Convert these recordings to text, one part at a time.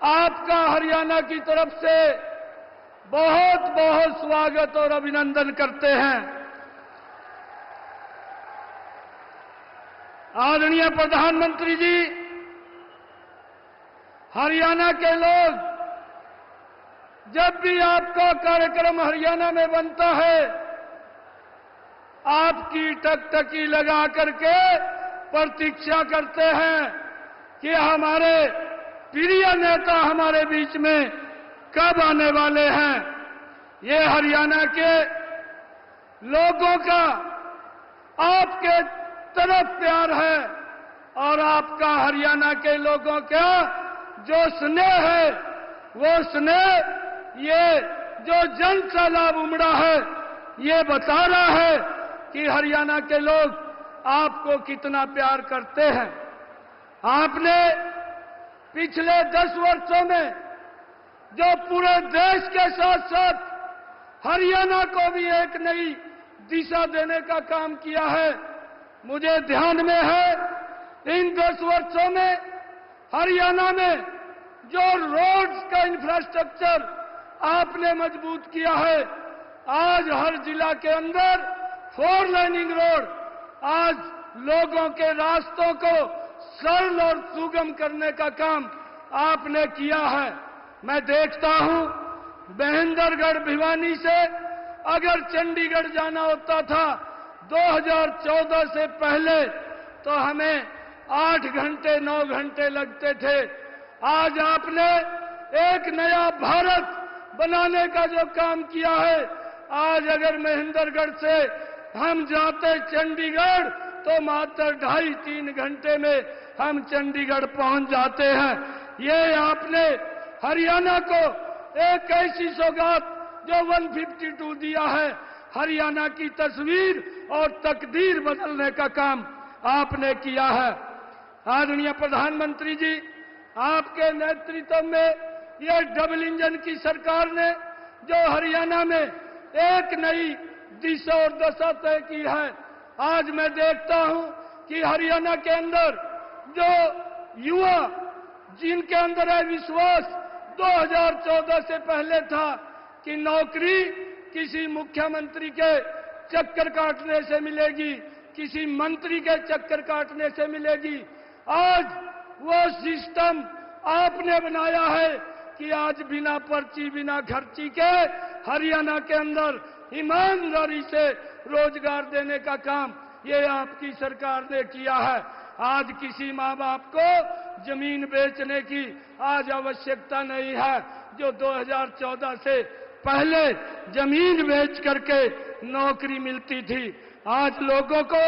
आपका हरियाणा की तरफ से बहुत बहुत स्वागत और अभिनंदन करते हैं। आदरणीय प्रधानमंत्री जी, हरियाणा के लोग जब भी आपका कार्यक्रम हरियाणा में बनता है, आपकी टकटकी लगा करके प्रतीक्षा करते हैं कि हमारे प्रिय नेता हमारे बीच में कब आने वाले हैं। ये हरियाणा के लोगों का आपके तरफ प्यार है और आपका हरियाणा के लोगों का जो स्नेह है, वो स्नेह ये जो जन सैलाब उमड़ा है, ये बता रहा है कि हरियाणा के लोग आपको कितना प्यार करते हैं। आपने पिछले 10 वर्षों में जो पूरे देश के साथ साथ हरियाणा को भी एक नई दिशा देने का काम किया है, मुझे ध्यान में है। इन 10 वर्षों में हरियाणा में जो रोड्स का इंफ्रास्ट्रक्चर आपने मजबूत किया है, आज हर जिला के अंदर 4 लाइनिंग रोड, आज लोगों के रास्तों को सरल और सुगम करने का काम आपने किया है। मैं देखता हूं, महेंद्रगढ़ भिवानी से अगर चंडीगढ़ जाना होता था 2014 से पहले, तो हमें 8 घंटे 9 घंटे लगते थे। आज आपने एक नया भारत बनाने का जो काम किया है, आज अगर महेंद्रगढ़ से हम जाते चंडीगढ़ तो मात्र 2.5-3 घंटे में हम चंडीगढ़ पहुंच जाते हैं। ये आपने हरियाणा को एक ऐसी सौगात जो 152 दिया है, हरियाणा की तस्वीर और तकदीर बदलने का काम आपने किया है। आदरणीय प्रधानमंत्री जी, आपके नेतृत्व में यह डबल इंजन की सरकार ने जो हरियाणा में एक नई दिशा और दशा तय की है, आज मैं देखता हूं कि हरियाणा के अंदर जो युवा जिनके अंदर है विश्वास, 2014 से पहले था कि नौकरी किसी मुख्यमंत्री के चक्कर काटने से मिलेगी, किसी मंत्री के चक्कर काटने से मिलेगी। आज वो सिस्टम आपने बनाया है कि आज बिना पर्ची बिना खर्ची के हरियाणा के अंदर ईमानदारी से रोजगार देने का काम ये आपकी सरकार ने किया है। आज किसी माँ बाप को जमीन बेचने की आज आवश्यकता नहीं है। जो 2014 से पहले जमीन बेच करके नौकरी मिलती थी, आज लोगों को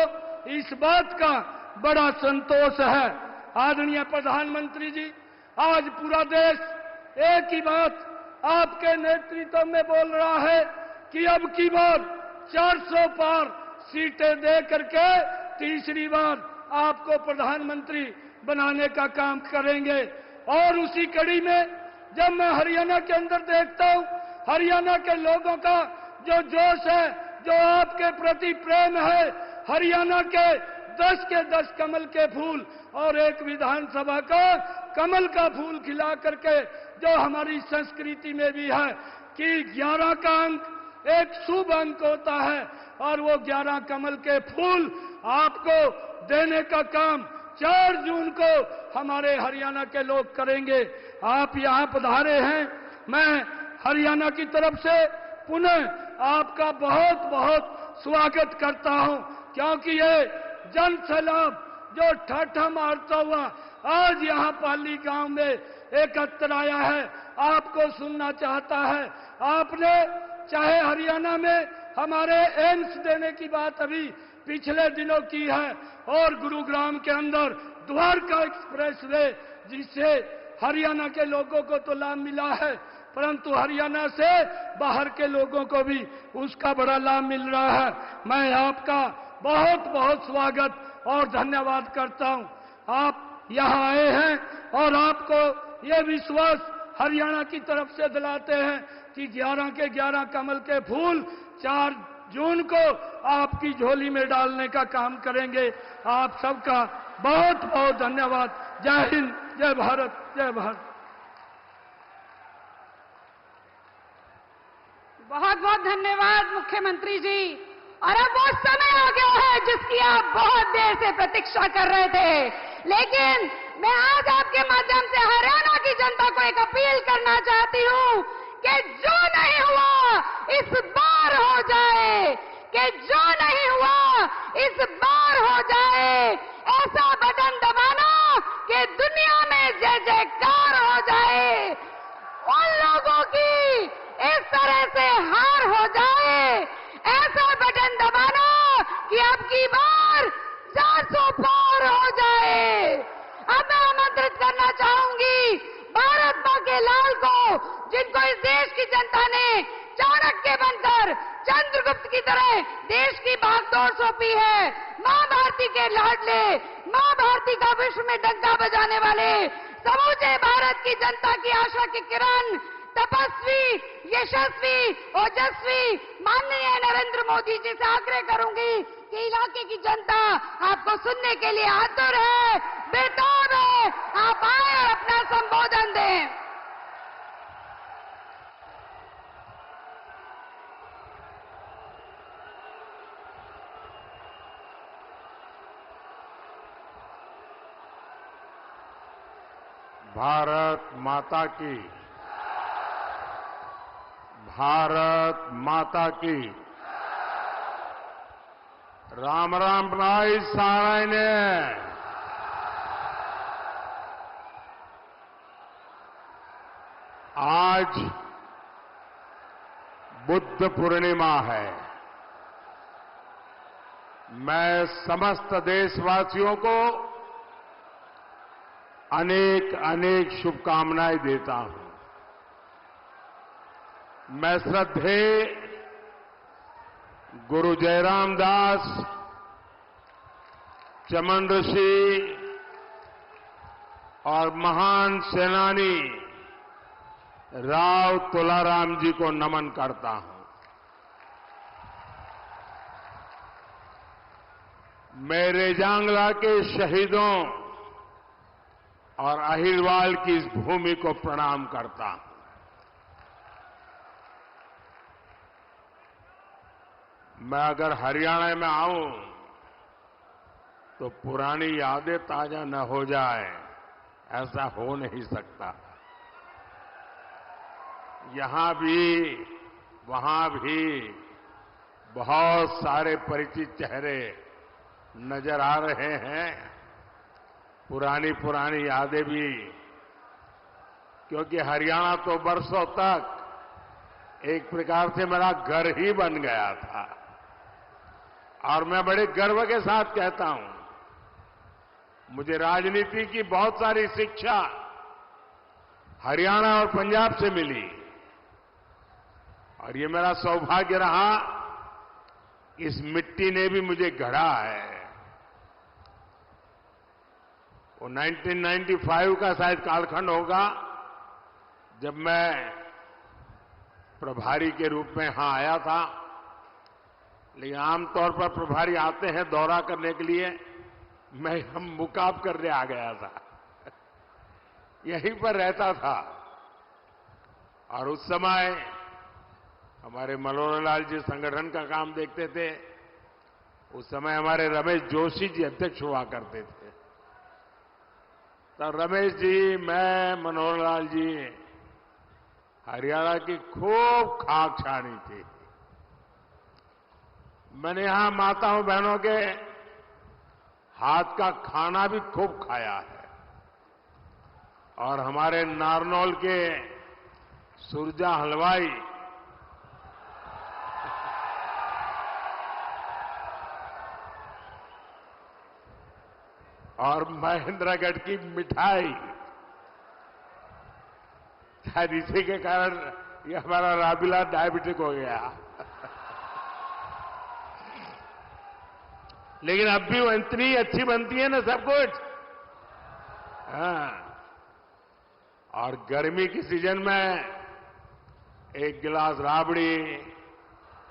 इस बात का बड़ा संतोष है। आदरणीय प्रधानमंत्री जी, आज पूरा देश एक ही बात आपके नेतृत्व में बोल रहा है कि अब की बार 400 पार सीटें दे करके तीसरी बार आपको प्रधानमंत्री बनाने का काम करेंगे। और उसी कड़ी में जब मैं हरियाणा के अंदर देखता हूं, हरियाणा के लोगों का जो जोश है, जो आपके प्रति प्रेम है, हरियाणा के 10 के 10 कमल के फूल और एक विधानसभा का कमल का फूल खिला करके जो हमारी संस्कृति में भी है कि 11 का अंक एक शुभ अंक होता है और वो 11 कमल के फूल आपको देने का काम 4 जून को हमारे हरियाणा के लोग करेंगे। आप यहां पधारे हैं, मैं हरियाणा की तरफ से पुनः आपका बहुत बहुत स्वागत करता हूं, क्योंकि ये जन सैलाब जो ठाठा मारता हुआ आज यहां पाली गांव में एकत्र आया है, आपको सुनना चाहता है। आपने चाहे हरियाणा में हमारे एम्स देने की बात अभी पिछले दिनों की है, और गुरुग्राम के अंदर द्वारका एक्सप्रेसवे, जिससे हरियाणा के लोगों को तो लाभ मिला है, परंतु हरियाणा से बाहर के लोगों को भी उसका बड़ा लाभ मिल रहा है। मैं आपका बहुत बहुत स्वागत और धन्यवाद करता हूं। आप यहां आए हैं और आपको ये विश्वास हरियाणा की तरफ से दिलाते हैं कि 11 के 11 कमल के फूल 4 जून को आपकी झोली में डालने का काम करेंगे। आप सबका बहुत बहुत धन्यवाद। जय हिंद, जय भारत, जय भारत। बहुत बहुत धन्यवाद मुख्यमंत्री जी। और अब वो समय आ गया है जिसकी आप बहुत देर से प्रतीक्षा कर रहे थे, लेकिन मैं आज आपके माध्यम से हरियाणा की जनता को एक अपील करना चाहती हूं कि जो नहीं हुआ इस बार हो जाए, कि जो नहीं हुआ इस बार हो जाए। ऐसा बटन दबाना कि दुनिया में जय जयकार हो जाए, उन लोगों की इस तरह से हार हो जाए। ऐसा बटन दबाना कि अब की बार 400 पार हो जाए। अब मैं आमंत्रित करना चाहूंगी भारत मां के लाल को, जिनको इस देश की जनता ने चाणक्य बनकर चंद्रगुप्त की तरह देश की बागडोर सौंपी है। मां भारती के लाडले, मां भारती का विश्व में डंका बजाने वाले समूचे भारत की जनता की आशा की किरण, तपस्वी, यशस्वी, ओजस्वी माननीय नरेंद्र मोदी जी से आग्रह करूंगी कि इलाके की जनता आपको सुनने के लिए आतुर है, बेताब है। आप आए और अपना संबोधन दें। भारत माता की, भारत माता की। राम राम भाई साराय ने। आज बुद्ध पूर्णिमा है। मैं समस्त देशवासियों को अनेक अनेक शुभकामनाएं देता हूं। मैं श्रद्धेय गुरु जयराम दास, चमन ऋषि और महान सेनानी राव तुलाराम जी को नमन करता हूं। मेरे जांगला के शहीदों और अहिरवाल की इस भूमि को प्रणाम करता हूं। मैं अगर हरियाणा में आऊं तो पुरानी यादें ताजा न हो जाए, ऐसा हो नहीं सकता। यहां भी वहां भी बहुत सारे परिचित चेहरे नजर आ रहे हैं, पुरानी पुरानी यादें भी, क्योंकि हरियाणा तो बरसों तक एक प्रकार से मेरा घर ही बन गया था। और मैं बड़े गर्व के साथ कहता हूं, मुझे राजनीति की बहुत सारी शिक्षा हरियाणा और पंजाब से मिली, और ये मेरा सौभाग्य रहा, इस मिट्टी ने भी मुझे गढ़ा है। वो 1995 का शायद कालखंड होगा जब मैं प्रभारी के रूप में यहां आया था। लेकिन आमतौर पर प्रभारी आते हैं दौरा करने के लिए, मैं हम मुकाब करने आ गया था। यहीं पर रहता था। और उस समय हमारे मनोहर लाल जी संगठन का काम देखते थे। उस समय हमारे रमेश जोशी जी अध्यक्ष हुआ करते थे। तो रमेश जी, मैं, मनोहर लाल जी हरियाणा की खूब खाक छानी थी। मैंने यहां माताओं बहनों के हाथ का खाना भी खूब खाया है। और हमारे नारनौल के सुरजा हलवाई और महेंद्रगढ़ की मिठाई, शायद इसी के कारण ये हमारा राबिला डायबिटिक हो गया। लेकिन अब भी वो इतनी अच्छी बनती है ना सब कुछ। हाँ। और गर्मी की सीजन में एक गिलास राबड़ी,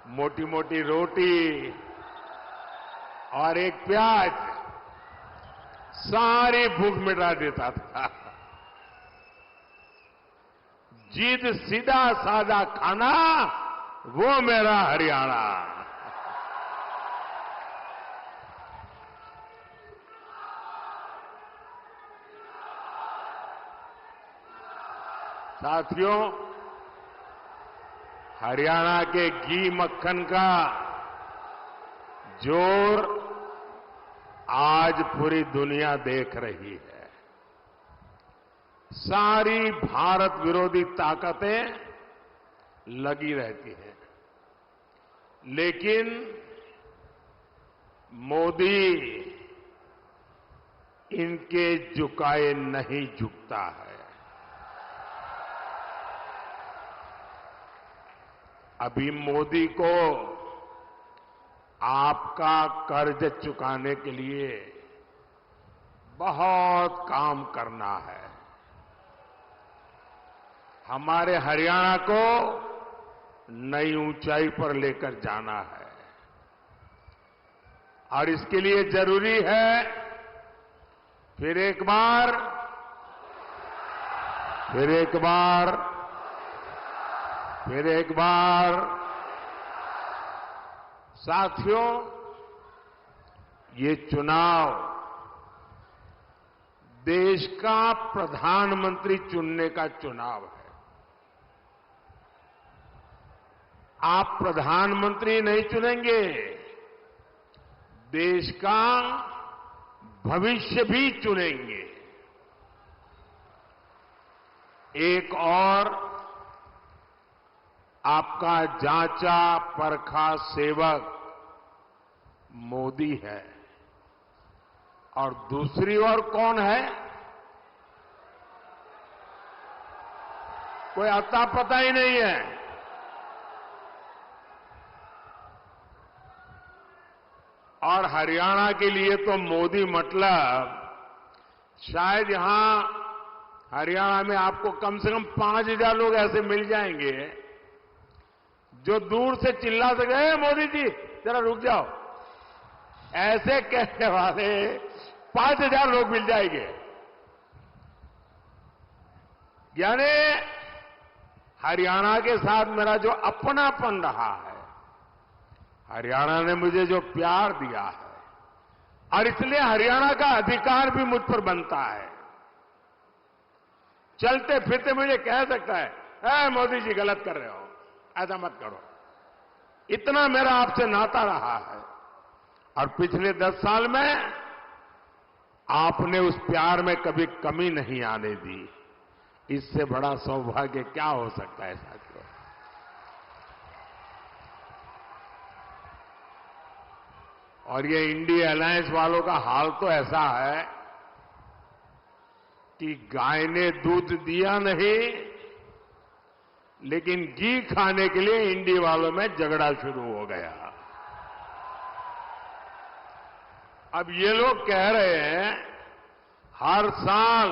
मोटी मोटी रोटी और एक प्याज सारी भूख मिटा देता था। जीत सीधा साधा खाना, वो मेरा हरियाणा। साथियों, हरियाणा के घी मक्खन का जोर आज पूरी दुनिया देख रही है। सारी भारत विरोधी ताकतें लगी रहती हैं, लेकिन मोदी इनके झुकाए नहीं झुकता है। अभी मोदी को आपका कर्ज चुकाने के लिए बहुत काम करना है। हमारे हरियाणा को नई ऊंचाई पर लेकर जाना है और इसके लिए जरूरी है फिर एक बार साथियों, ये चुनाव देश का प्रधानमंत्री चुनने का चुनाव है। आप प्रधानमंत्री नहीं चुनेंगे, देश का भविष्य भी चुनेंगे। एक और आपका जांचा परखा सेवक मोदी है और दूसरी ओर कौन है? कोई अता पता ही नहीं है। और हरियाणा के लिए तो मोदी मतलब शायद यहां हरियाणा में आपको कम से कम 5,000 लोग ऐसे मिल जाएंगे जो दूर से चिल्ला सके, मोदी जी जरा रुक जाओ, ऐसे कहने वाले 5,000 लोग मिल जाएंगे। यानी हरियाणा के साथ मेरा जो अपनापन रहा है, हरियाणा ने मुझे जो प्यार दिया है, और इसलिए हरियाणा का अधिकार भी मुझ पर बनता है। चलते फिरते मुझे कह सकता है, मोदी जी गलत कर रहे हो, ऐसा मत करो। इतना मेरा आपसे नाता रहा है और पिछले 10 साल में आपने उस प्यार में कभी कमी नहीं आने दी। इससे बड़ा सौभाग्य क्या हो सकता है साथियों? और ये इंडिया अलायंस वालों का हाल तो ऐसा है कि गाय ने दूध दिया नहीं, लेकिन घी खाने के लिए इंडिया वालों में झगड़ा शुरू हो गया। अब ये लोग कह रहे हैं हर साल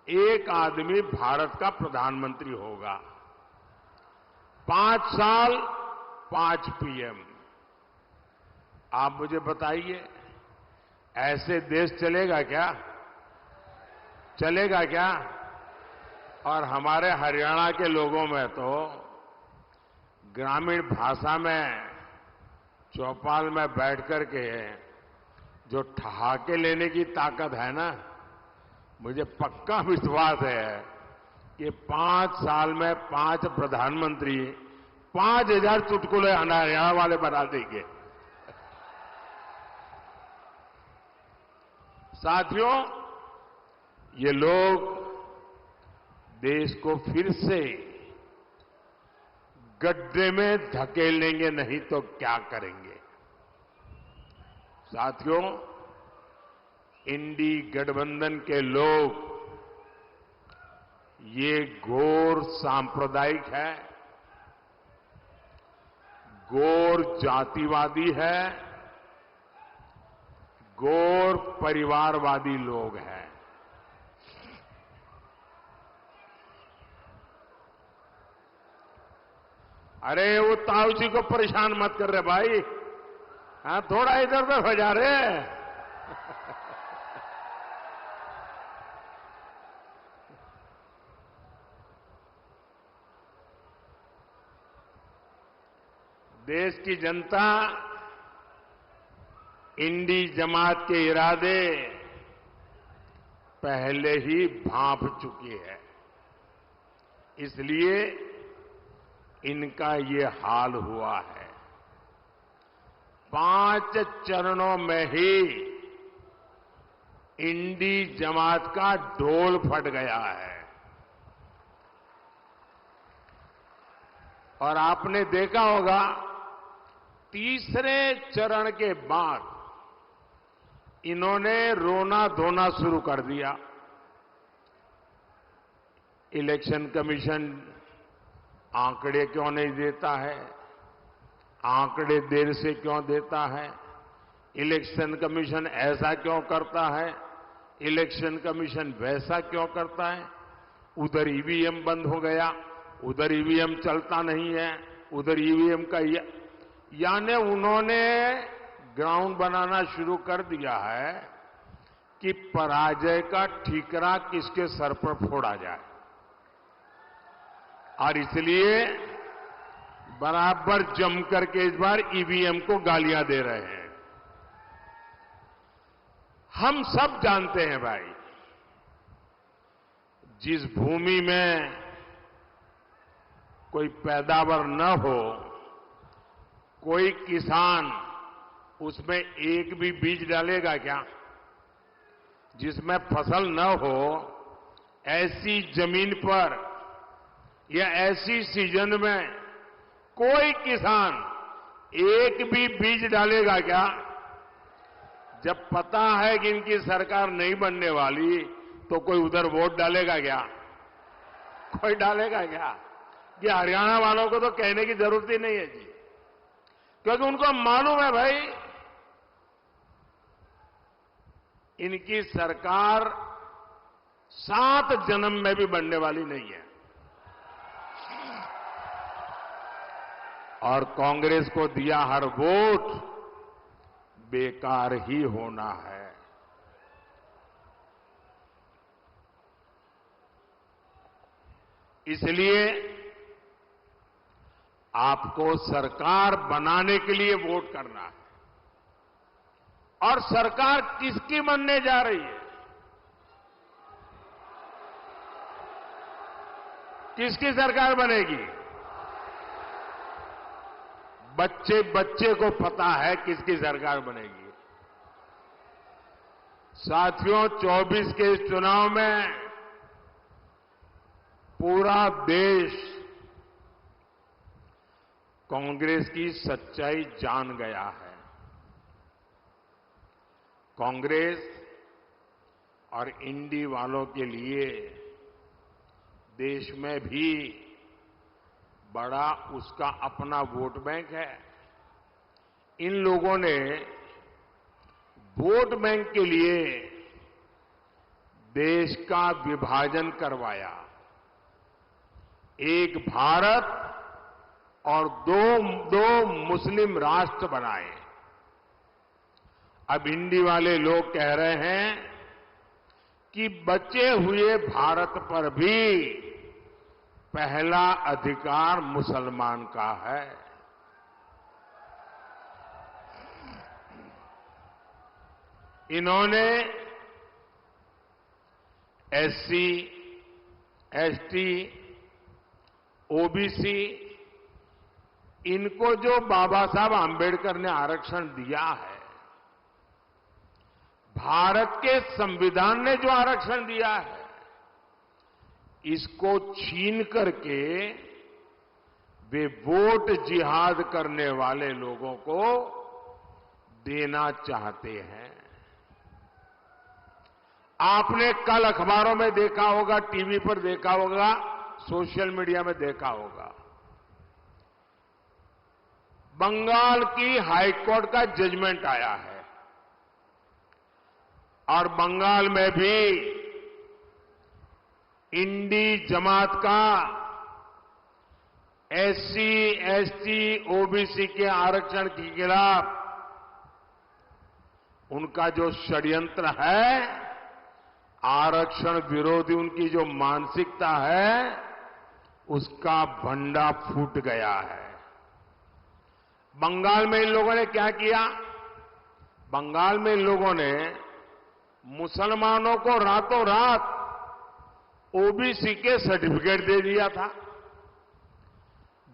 एक आदमी भारत का प्रधानमंत्री होगा, 5 साल 5 पीएम। आप मुझे बताइए, ऐसे देश चलेगा क्या? चलेगा क्या? और हमारे हरियाणा के लोगों में तो ग्रामीण भाषा में चौपाल में बैठ कर के जो ठहाके लेने की ताकत है ना, मुझे पक्का विश्वास है कि 5 साल में 5 प्रधानमंत्री 5,000 चुटकुले हरियाणा वाले बना देंगे। साथियों, ये लोग देश को फिर से गड्ढे में धकेलेंगे नहीं तो क्या करेंगे? साथियों, इंडी गठबंधन के लोग ये घोर सांप्रदायिक है, घोर जातिवादी है, घोर परिवारवादी लोग हैं। अरे वो ताऊ जी को परेशान मत कर रहे भाई, हाँ थोड़ा इधर उधर हो जा रहे। देश की जनता इंडी जमात के इरादे पहले ही भांप चुकी है, इसलिए इनका ये हाल हुआ है। 5 चरणों में ही इंडी जमात का ढोल फट गया है। और आपने देखा होगा, तीसरे चरण के बाद इन्होंने रोना धोना शुरू कर दिया। इलेक्शन कमीशन आंकड़े क्यों नहीं देता है, आंकड़े देर से क्यों देता है, इलेक्शन कमीशन ऐसा क्यों करता है, इलेक्शन कमीशन वैसा क्यों करता है। उधर ईवीएम बंद हो गया, उधर ईवीएम चलता नहीं है, उधर ईवीएम का यानी उन्होंने ग्राउंड बनाना शुरू कर दिया है कि पराजय का ठीकरा किसके सर पर फोड़ा जाए। और इसलिए बराबर जम करके इस बार ईवीएम को गालियां दे रहे हैं। हम सब जानते हैं भाई, जिस भूमि में कोई पैदावार न हो, कोई किसान उसमें एक भी बीज डालेगा क्या? जिसमें फसल न हो, ऐसी जमीन पर या ऐसी सीजन में कोई किसान एक भी बीज डालेगा क्या? जब पता है कि इनकी सरकार नहीं बनने वाली, तो कोई उधर वोट डालेगा क्या? कोई डालेगा क्या? ये हरियाणा वालों को तो कहने की जरूरत ही नहीं है जी, क्योंकि उनको मालूम है भाई, इनकी सरकार 7 जन्म में भी बनने वाली नहीं है। और कांग्रेस को दिया हर वोट बेकार ही होना है। इसलिए आपको सरकार बनाने के लिए वोट करना है। और सरकार किसकी बनने जा रही है? किसकी सरकार बनेगी? बच्चे बच्चे को पता है किसकी सरकार बनेगी। साथियों, 24 के इस चुनाव में पूरा देश कांग्रेस की सच्चाई जान गया है। कांग्रेस और इंडी वालों के लिए देश में भी बड़ा उसका अपना वोट बैंक है। इन लोगों ने वोट बैंक के लिए देश का विभाजन करवाया। एक भारत और दो मुस्लिम राष्ट्र बनाए। अब इंडी वाले लोग कह रहे हैं कि बचे हुए भारत पर भी पहला अधिकार मुसलमान का है। इन्होंने एससी, एसटी, ओबीसी, इनको जो बाबा साहब आंबेडकर ने आरक्षण दिया है, भारत के संविधान ने जो आरक्षण दिया है, इसको छीन करके वे वोट जिहाद करने वाले लोगों को देना चाहते हैं। आपने कल अखबारों में देखा होगा, टीवी पर देखा होगा, सोशल मीडिया में देखा होगा, बंगाल की हाईकोर्ट का जजमेंट आया है और बंगाल में भी इंडी जमात का एससी, एसटी, ओबीसी के आरक्षण के खिलाफ उनका जो षड्यंत्र है, आरक्षण विरोधी उनकी जो मानसिकता है, उसका भंडा फूट गया है। बंगाल में इन लोगों ने क्या किया? बंगाल में इन लोगों ने मुसलमानों को रातों रात ओबीसी के सर्टिफिकेट दे दिया था।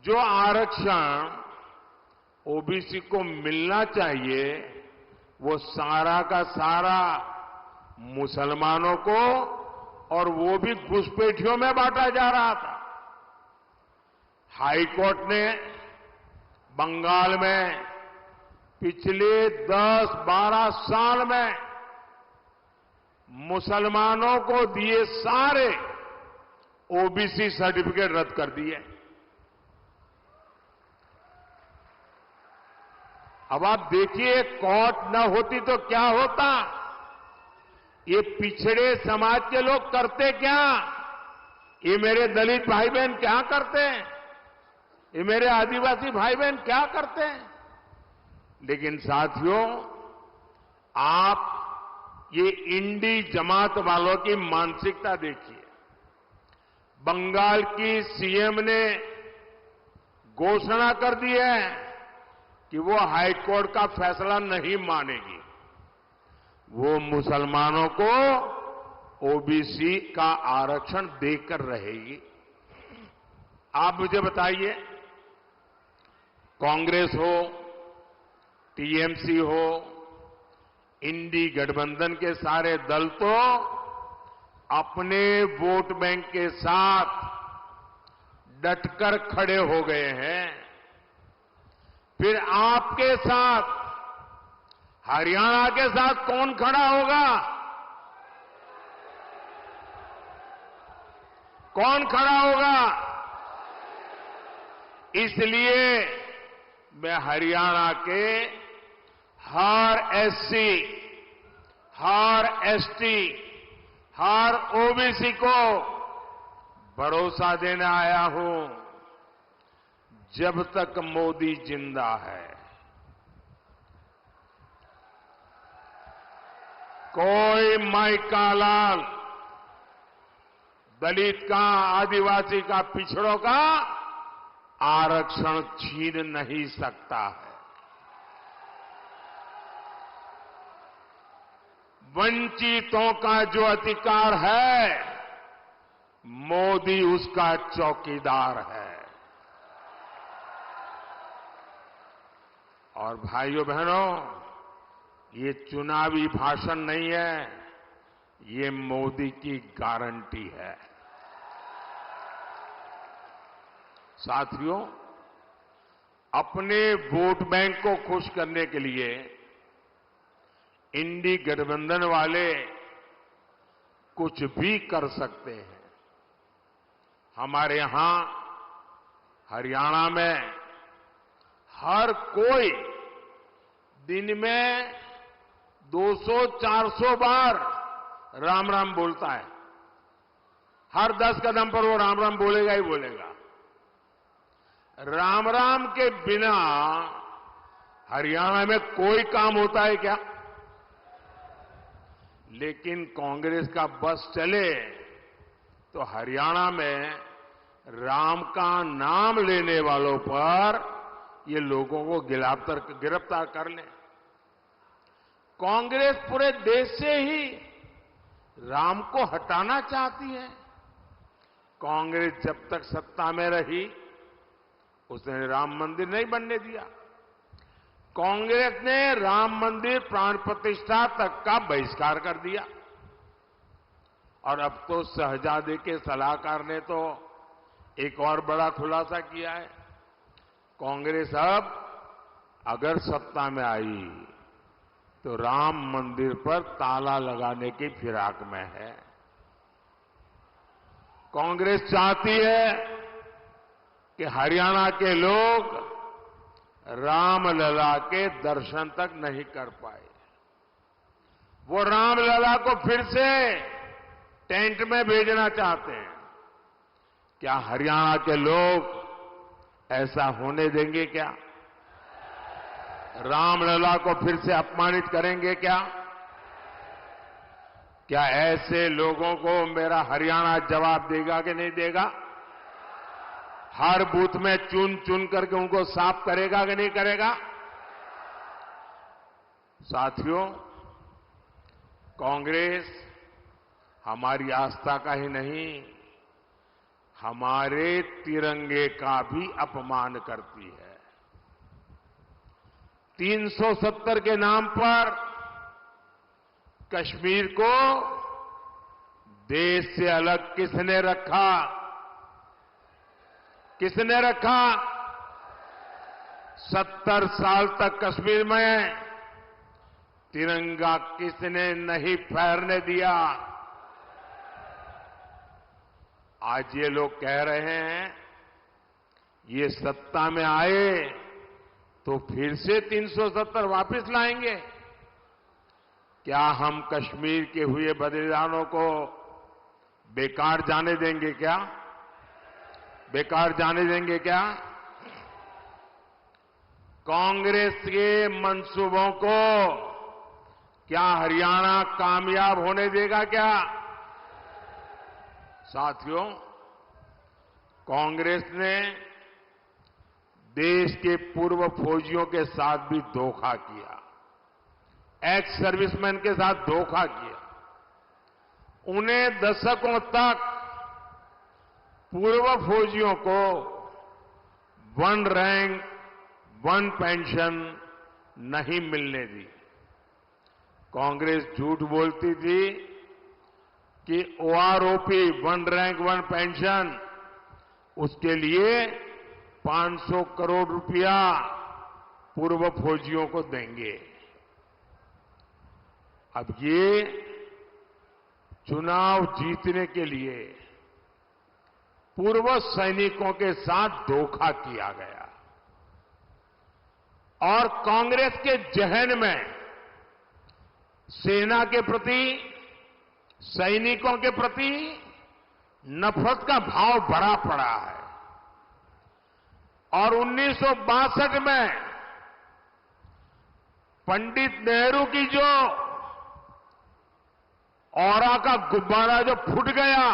जो आरक्षण ओबीसी को मिलना चाहिए वो सारा का सारा मुसलमानों को, और वो भी घुसपैठियों में बांटा जा रहा था। हाई कोर्ट ने बंगाल में पिछले 10-12 साल में मुसलमानों को दिए सारे ओबीसी सर्टिफिकेट रद्द कर दिए। अब आप देखिए, कोर्ट न होती तो क्या होता? ये पिछड़े समाज के लोग करते क्या? ये मेरे दलित भाई बहन क्या करते हैं? ये मेरे आदिवासी भाई बहन क्या करते हैं? लेकिन साथियों, आप ये इंडी जमात वालों की मानसिकता देखिए। बंगाल की सीएम ने घोषणा कर दी है कि वो हाई कोर्ट का फैसला नहीं मानेगी। वो मुसलमानों को ओबीसी का आरक्षण देकर रहेगी। आप मुझे बताइए, कांग्रेस हो, टीएमसी हो, इंडी गठबंधन के सारे दल तो अपने वोट बैंक के साथ डटकर खड़े हो गए हैं। फिर आपके साथ, हरियाणा के साथ कौन खड़ा होगा? कौन खड़ा होगा? इसलिए मैं हरियाणा के हर एससी, हर एसटी, हर ओबीसी को भरोसा देने आया हूं, जब तक मोदी जिंदा है कोई माई का लाल, दलित का, आदिवासी का, पिछड़ों का आरक्षण छीन नहीं सकता है। वंचितों का जो अधिकार है, मोदी उसका चौकीदार है। और भाइयों बहनों, ये चुनावी भाषण नहीं है, ये मोदी की गारंटी है। साथियों, अपने वोट बैंक को खुश करने के लिए इंडी गठबंधन वाले कुछ भी कर सकते हैं। हमारे यहां हरियाणा में हर कोई दिन में 200-400 बार राम राम बोलता है। हर 10 कदम पर वो राम राम बोलेगा ही बोलेगा। राम राम के बिना हरियाणा में कोई काम होता है क्या? लेकिन कांग्रेस का बस चले तो हरियाणा में राम का नाम लेने वालों पर ये लोगों को गिरफ्तार कर लें। कांग्रेस पूरे देश से ही राम को हटाना चाहती है। कांग्रेस जब तक सत्ता में रही उसने राम मंदिर नहीं बनने दिया। कांग्रेस ने राम मंदिर प्राण प्रतिष्ठा तक का बहिष्कार कर दिया। और अब तो शहजादे के सलाहकार ने तो एक और बड़ा खुलासा किया है। कांग्रेस अब अगर सत्ता में आई तो राम मंदिर पर ताला लगाने की फिराक में है। कांग्रेस चाहती है कि हरियाणा के लोग रामलला के दर्शन तक नहीं कर पाए। वो रामलला को फिर से टेंट में भेजना चाहते हैं। क्या हरियाणा के लोग ऐसा होने देंगे क्या? रामलला को फिर से अपमानित करेंगे क्या? क्या ऐसे लोगों को मेरा हरियाणा जवाब देगा कि नहीं देगा? हर बूथ में चुन चुन करके उनको साफ करेगा कि नहीं करेगा? साथियों, कांग्रेस हमारी आस्था का ही नहीं, हमारे तिरंगे का भी अपमान करती है। 370 के नाम पर कश्मीर को देश से अलग किसने रखा? किसने रखा? 70 साल तक कश्मीर में तिरंगा किसने नहीं फहरने दिया? आज ये लोग कह रहे हैं ये सत्ता में आए तो फिर से 370 वापस लाएंगे। क्या हम कश्मीर के हुए बलिदानों को बेकार जाने देंगे क्या? बेकार जाने देंगे क्या? कांग्रेस के मंसूबों को क्या हरियाणा कामयाब होने देगा क्या? साथियों, कांग्रेस ने देश के पूर्व फौजियों के साथ भी धोखा किया, एक्स सर्विसमैन के साथ धोखा किया। उन्हें दशकों तक पूर्व फौजियों को 1 रैंक 1 पेंशन नहीं मिलने दी। कांग्रेस झूठ बोलती थी कि ओआरओपी 1 रैंक 1 पेंशन, उसके लिए 500 करोड़ रुपया पूर्व फौजियों को देंगे। अब ये चुनाव जीतने के लिए पूर्व सैनिकों के साथ धोखा किया गया और कांग्रेस के जहन में सेना के प्रति, सैनिकों के प्रति नफरत का भाव भरा पड़ा है। और 1962 में पंडित नेहरू की जो ऑरा का गुब्बारा जो फूट गया,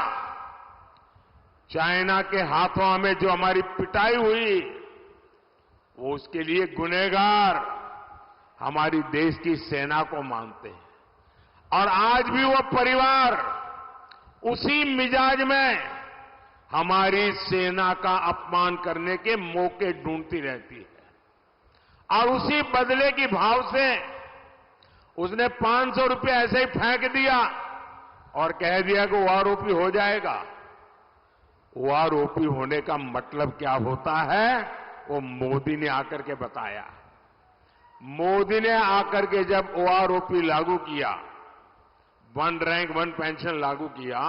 चाइना के हाथों हमें जो हमारी पिटाई हुई, वो उसके लिए गुनहगार हमारी देश की सेना को मानते हैं। और आज भी वो परिवार उसी मिजाज में हमारी सेना का अपमान करने के मौके ढूंढती रहती है। और उसी बदले की भाव से उसने 500 रुपये ऐसे ही फेंक दिया और कह दिया कि वो आरोपी हो जाएगा। वो आरोपी होने का मतलब क्या होता है, वो मोदी ने आकर के बताया। मोदी ने आकर के जब ओआरओपी लागू किया, 1 रैंक 1 पेंशन लागू किया,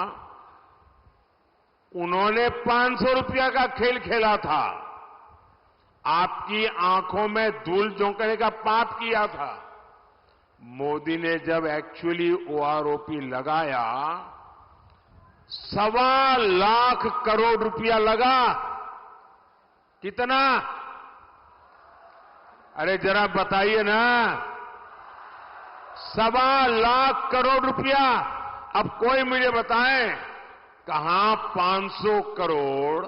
उन्होंने 500 रुपया का खेल खेला था, आपकी आंखों में धूल झोंकने का पाप किया था। मोदी ने जब एक्चुअली ओआरओपी लगाया, 1.25 लाख करोड़ रुपया लगा। कितना? अरे जरा बताइए ना, 1.25 लाख करोड़ रुपया। अब कोई मुझे बताए कहां 500 करोड़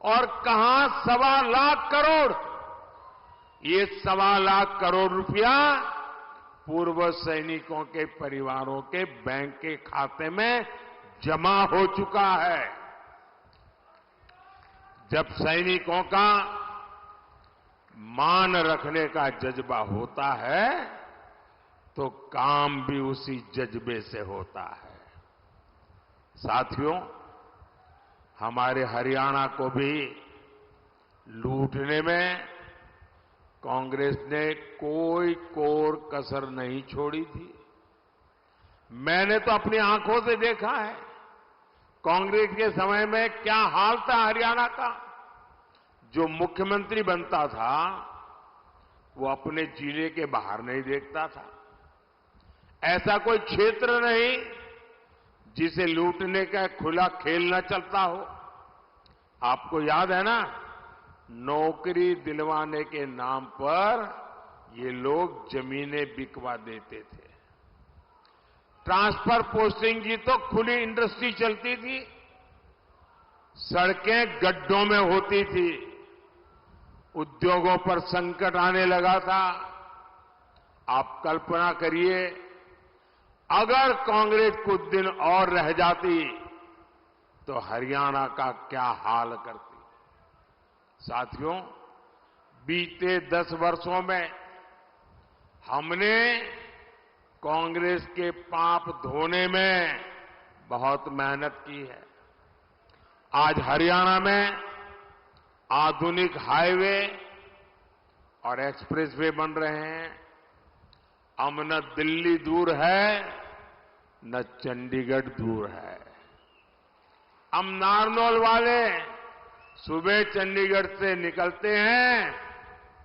और कहां 1.25 लाख करोड़? ये 1.25 लाख करोड़ रुपया पूर्व सैनिकों के परिवारों के बैंक के खाते में जमा हो चुका है। जब सैनिकों का मान रखने का जज्बा होता है तो काम भी उसी जज्बे से होता है। साथियों, हमारे हरियाणा को भी लूटने में कांग्रेस ने कोई कोर कसर नहीं छोड़ी थी। मैंने तो अपनी आंखों से देखा है कांग्रेस के समय में क्या हाल था हरियाणा का। जो मुख्यमंत्री बनता था वो अपने जिले के बाहर नहीं देखता था। ऐसा कोई क्षेत्र नहीं जिसे लूटने का खुला खेल न चलता हो। आपको याद है ना, नौकरी दिलवाने के नाम पर ये लोग जमीनें बिकवा देते थे। ट्रांसफर पोस्टिंग की तो खुली इंडस्ट्री चलती थी। सड़कें गड्ढों में होती थी, उद्योगों पर संकट आने लगा था। आप कल्पना करिए, अगर कांग्रेस कुछ दिन और रह जाती तो हरियाणा का क्या हाल करती। साथियों, बीते 10 वर्षों में हमने कांग्रेस के पाप धोने में बहुत मेहनत की है। आज हरियाणा में आधुनिक हाईवे और एक्सप्रेसवे बन रहे हैं। अब न दिल्ली दूर है, न चंडीगढ़ दूर है। हम नारनौल वाले सुबह चंडीगढ़ से निकलते हैं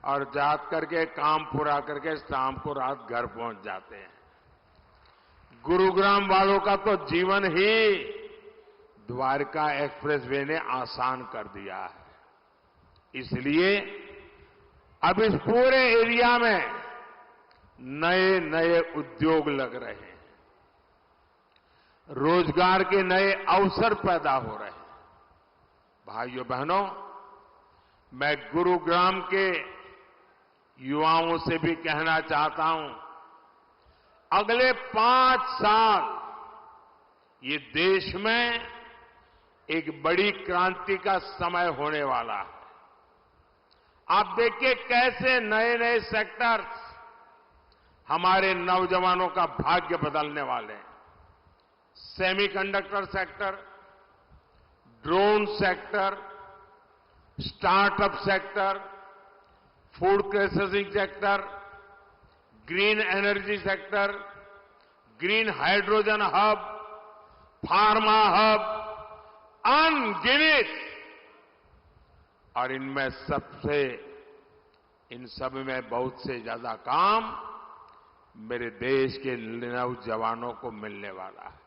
और जात करके काम पूरा करके शाम को रात घर पहुंच जाते हैं। गुरुग्राम वालों का तो जीवन ही द्वारका एक्सप्रेसवे ने आसान कर दिया है। इसलिए अब इस पूरे एरिया में नए नए उद्योग लग रहे हैं, रोजगार के नए अवसर पैदा हो रहे हैं। भाइयों बहनों, मैं गुरुग्राम के युवाओं से भी कहना चाहता हूं, अगले 5 साल ये देश में एक बड़ी क्रांति का समय होने वाला है। आप देखिए कैसे नए नए सेक्टर्स हमारे नौजवानों का भाग्य बदलने वाले हैं। Semiconductor sector, drone sector, startup sector, food processing sector, green energy sector, green hydrogen hub, pharma hub, अनगिनत। और इन सब में बहुत से ज्यादा काम मेरे देश के नौजवानों को मिलने वाला है।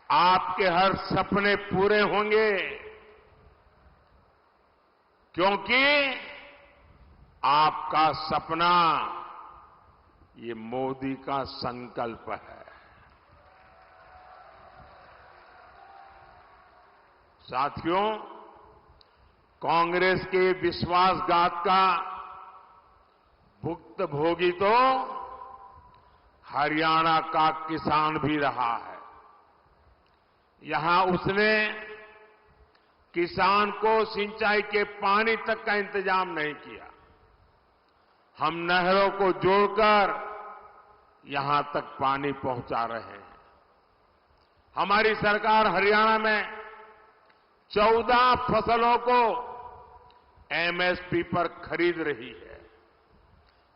आपके हर सपने पूरे होंगे, क्योंकि आपका सपना ये मोदी का संकल्प है। साथियों, कांग्रेस के विश्वासघात का भुक्तभोगी तो हरियाणा का किसान भी रहा है। यहां उसने किसान को सिंचाई के पानी तक का इंतजाम नहीं किया। हम नहरों को जोड़कर यहां तक पानी पहुंचा रहे हैं। हमारी सरकार हरियाणा में 14 फसलों को एमएसपी पर खरीद रही है।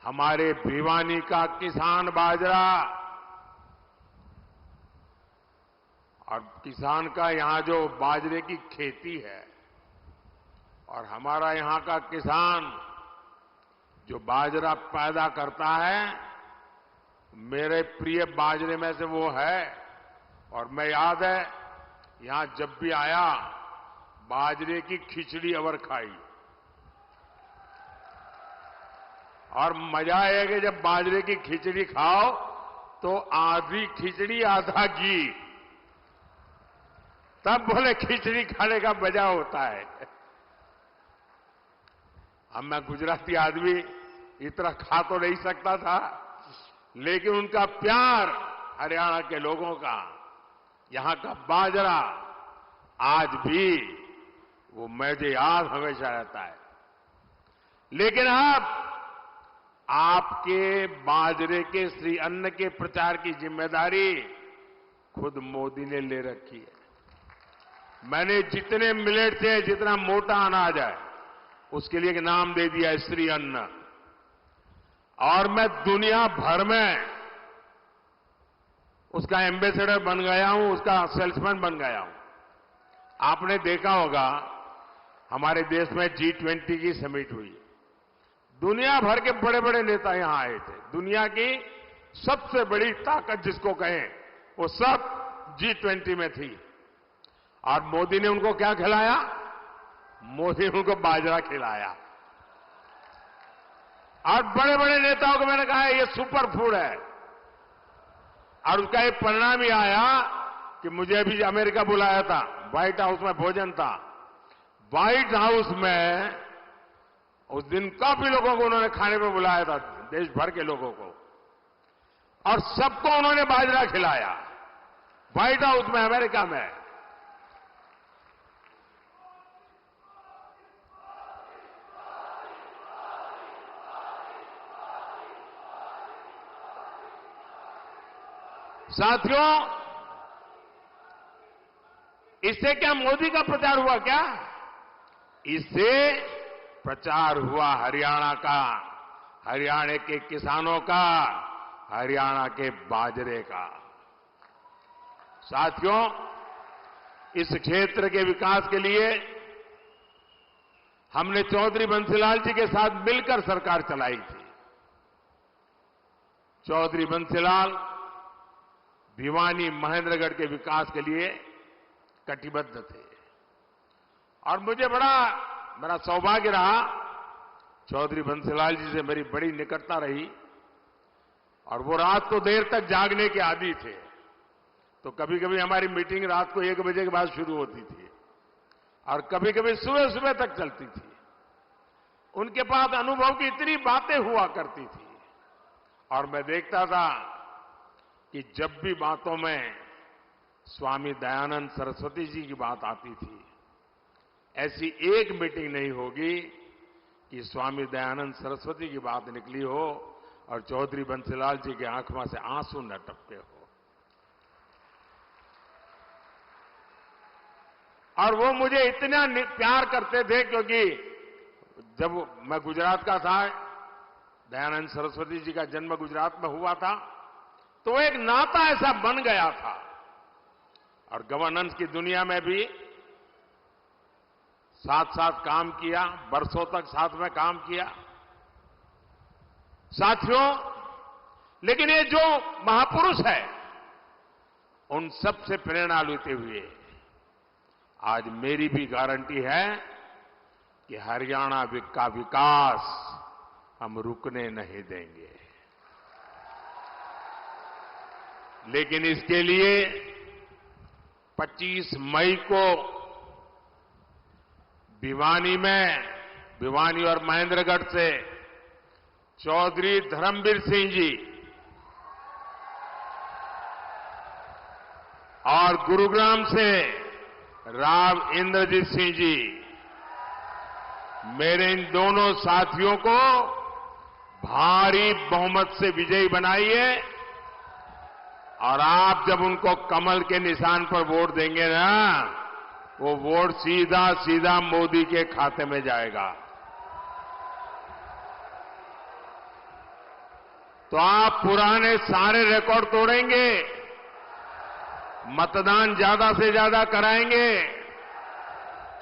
हमारे भिवानी का किसान बाजरा और किसान का यहां जो बाजरे की खेती है, और हमारा यहां का किसान जो बाजरा पैदा करता है, मेरे प्रिय बाजरे में से वो है। और मैं याद है, यहां जब भी आया बाजरे की खिचड़ी अवर खाई। और मजा है कि जब बाजरे की खिचड़ी खाओ तो आधी खिचड़ी आधा घी, तब बोले खिचड़ी खाने का मजा होता है। अब मैं गुजराती आदमी इतना खा तो नहीं सकता था, लेकिन उनका प्यार हरियाणा के लोगों का, यहां का बाजरा आज भी वो मुझे याद हमेशा रहता है। लेकिन अब आपके बाजरे के श्री अन्न के प्रचार की जिम्मेदारी खुद मोदी ने ले रखी है। मैंने जितने मिलेट से जितना मोटा अनाज है उसके लिए एक नाम दे दिया है, श्री अन्न। और मैं दुनिया भर में उसका एम्बेसडर बन गया हूं, उसका सेल्समैन बन गया हूं। आपने देखा होगा हमारे देश में G20 की समिट हुई। दुनिया भर के बड़े बड़े नेता यहां आए थे। दुनिया की सबसे बड़ी ताकत जिसको कहें वो सब G20 में थी। और मोदी ने उनको क्या खिलाया? मोदी ने उनको बाजरा खिलाया। और बड़े बड़े नेताओं को मैंने कहा ये सुपर फूड है। और उसका एक परिणाम ही आया कि मुझे भी अमेरिका बुलाया था, व्हाइट हाउस में भोजन था। व्हाइट हाउस में उस दिन काफी लोगों को उन्होंने खाने पे बुलाया था, देश भर के लोगों को, और सबको उन्होंने बाजरा खिलाया व्हाइट हाउस में, अमेरिका में। साथियों, इससे क्या मोदी का प्रचार हुआ क्या? इससे प्रचार हुआ हरियाणा का, हरियाणा के किसानों का, हरियाणा के बाजरे का। साथियों, इस क्षेत्र के विकास के लिए हमने चौधरी बंसीलाल जी के साथ मिलकर सरकार चलाई थी। चौधरी बंसीलाल भिवानी महेंद्रगढ़ के विकास के लिए कटिबद्ध थे, और मुझे मेरा सौभाग्य रहा, चौधरी बंसीलाल जी से मेरी बड़ी निकटता रही, और वो रात को देर तक जागने के आदी थे। तो कभी कभी हमारी मीटिंग रात को 1 बजे के बाद शुरू होती थी, और कभी कभी सुबह सुबह तक चलती थी। उनके पास अनुभव की इतनी बातें हुआ करती थी, और मैं देखता था कि जब भी बातों में स्वामी दयानंद सरस्वती जी की बात आती थी, ऐसी एक मीटिंग नहीं होगी कि स्वामी दयानंद सरस्वती की बात निकली हो और चौधरी बंसीलाल जी की आंखों से आंसू न टपके हो। और वो मुझे इतना प्यार करते थे, क्योंकि जब मैं गुजरात का था, दयानंद सरस्वती जी का जन्म गुजरात में हुआ था, तो एक नाता ऐसा बन गया था। और गवर्नेंस की दुनिया में भी साथ साथ काम किया, बरसों तक साथ में काम किया। साथियों, लेकिन ये जो महापुरुष है, उन सब से प्रेरणा लेते हुए आज मेरी भी गारंटी है कि हरियाणा का विकास हम रुकने नहीं देंगे। लेकिन इसके लिए 25 मई को भिवानी और महेंद्रगढ़ से चौधरी धर्मवीर सिंह जी और गुरुग्राम से राव इंद्रजीत सिंह जी, मेरे इन दोनों साथियों को भारी बहुमत से विजयी बनाइए, और आप जब उनको कमल के निशान पर वोट देंगे ना, वो वोट सीधा सीधा मोदी के खाते में जाएगा। तो आप पुराने सारे रिकॉर्ड तोड़ेंगे, मतदान ज्यादा से ज्यादा कराएंगे,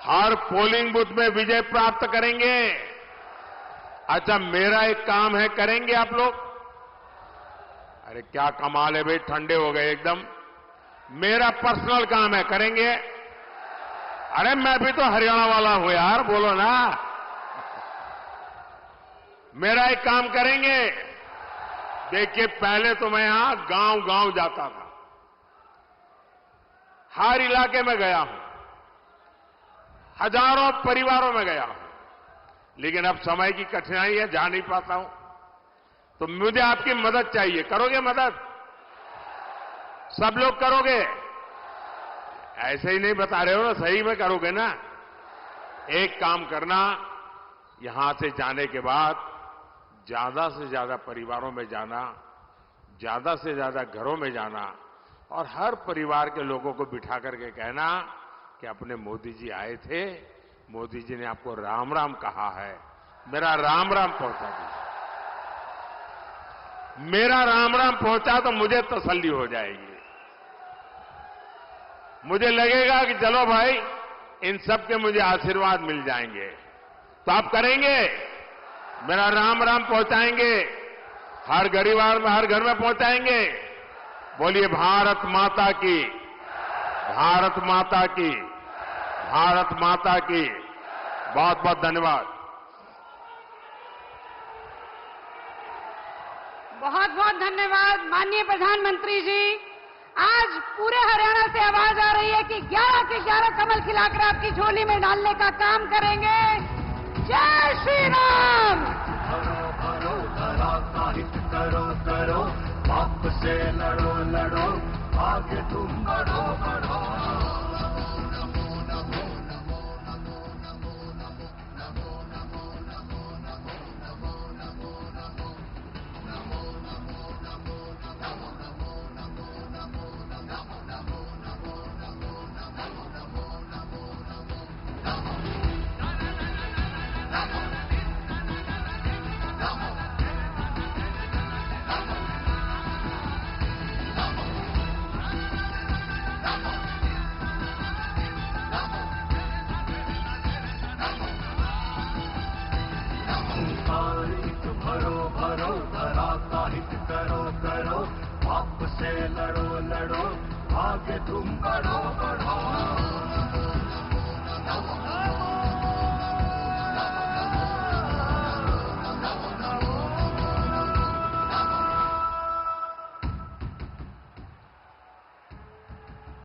हर पोलिंग बूथ में विजय प्राप्त करेंगे। अच्छा, मेरा एक काम है, करेंगे आप लोग? अरे क्या कमाल है भाई, ठंडे हो गए एकदम। मेरा पर्सनल काम है, करेंगे? अरे मैं भी तो हरियाणा वाला हूं यार, बोलो ना। मेरा एक काम करेंगे। देखिए, पहले तो मैं यहां गांव गांव जाता था, हर इलाके में गया हूं, हजारों परिवारों में गया हूं, लेकिन अब समय की कठिनाई है, जा नहीं पाता हूं। तो मुझे आपकी मदद चाहिए। करोगे मदद? सब लोग करोगे? ऐसे ही नहीं बता रहे हो ना, सही में करोगे ना? एक काम करना, यहां से जाने के बाद ज्यादा से ज्यादा परिवारों में जाना, ज्यादा से ज्यादा घरों में जाना, और हर परिवार के लोगों को बिठा करके कहना कि अपने मोदी जी आए थे, मोदी जी ने आपको राम राम कहा है, मेरा राम राम पहुंचा दीजिए। मेरा राम राम पहुंचा तो मुझे तसल्ली हो जाएगी। मुझे लगेगा कि चलो भाई, इन सब के मुझे आशीर्वाद मिल जाएंगे। तो आप करेंगे? मेरा राम राम पहुंचाएंगे, हर परिवार में, हर घर में पहुंचाएंगे। बोलिए भारत माता की, भारत माता की, भारत माता की। बहुत बहुत धन्यवाद। बहुत बहुत धन्यवाद माननीय प्रधानमंत्री जी। आज पूरे हरियाणा से आवाज रही है कि 11 के 11 कमल खिलाकर आपकी झोली में डालने का काम करेंगे। जय श्री राम। भरो भरो धरा का हित करो करो, पाप से लड़ो लड़ो, आगे तुम बढ़ो बढ़ो। भरो भरो धरा का हित करो करो, पाप से लड़ो लड़ो, आगे तुम बढ़ो बढ़ो।